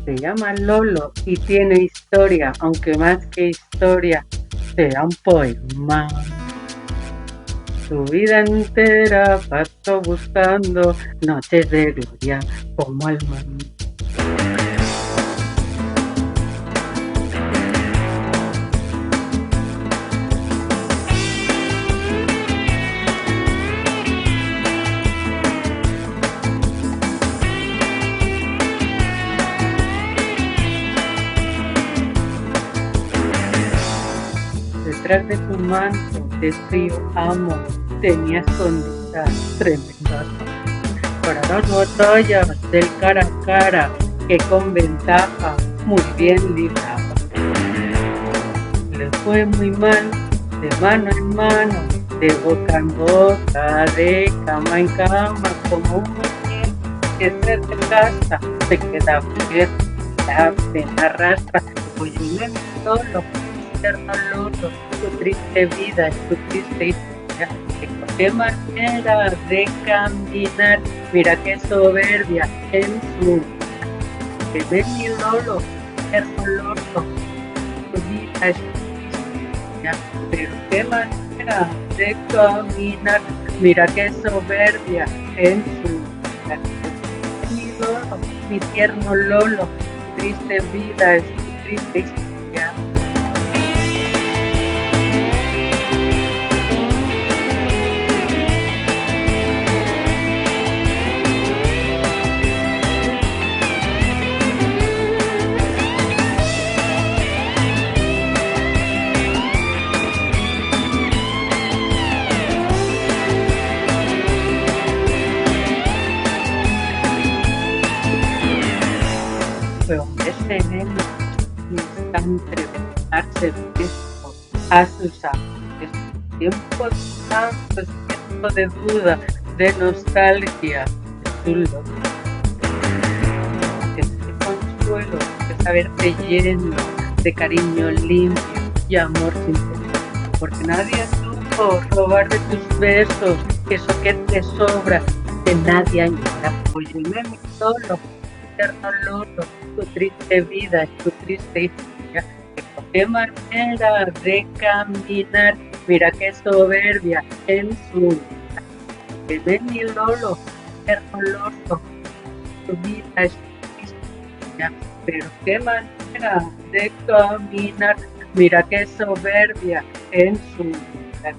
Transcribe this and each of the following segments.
Se llama Lolo y tiene historia, aunque más que historia, sea un poema. Su vida entera pasó buscando noches de gloria como el mar. Detrás de su manto de frío amor tenía escondidas tremendas para las batallas del cara a cara que con ventaja muy bien libraba. Le fue muy mal de mano en mano, de boca en boca, de cama en cama, como un muñeco que cerca de casa se queda quieto, la pena arrastra, oye, solo, eterno luto, su triste vida y su triste historia. Qué manera de caminar, mira qué soberbia en su que ve mi Lolo, hermoloso, su vida es triste, pero qué manera de caminar, mira qué soberbia en su vida. Mi Lolo, mi tierno Lolo, su triste vida es su triste historia. Fue un sereno instante de dejarse visto a sus amores. Tiempo santo, tiempo de duda, de nostalgia, de su loco. De consuelo, de saberte lleno, de cariño limpio y amor sincero. Porque nadie supo robar de tus besos, eso que te sobra, que nadie añora. Óyeme mi solo, eterno Lolo, tu triste vida y tu triste historia. Qué manera de caminar, mira qué soberbia en su vida. Que de mi Lolo, eterno Lolo, tu vida es tu historia. Pero qué manera de caminar, mira qué soberbia en su vida.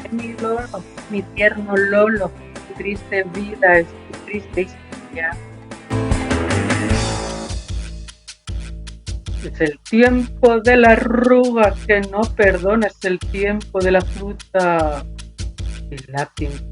Que de mi Lolo, mi tierno Lolo, tu triste vida es tu triste historia. Es el tiempo de la arruga que no perdona, es el tiempo de la fruta y la pintura.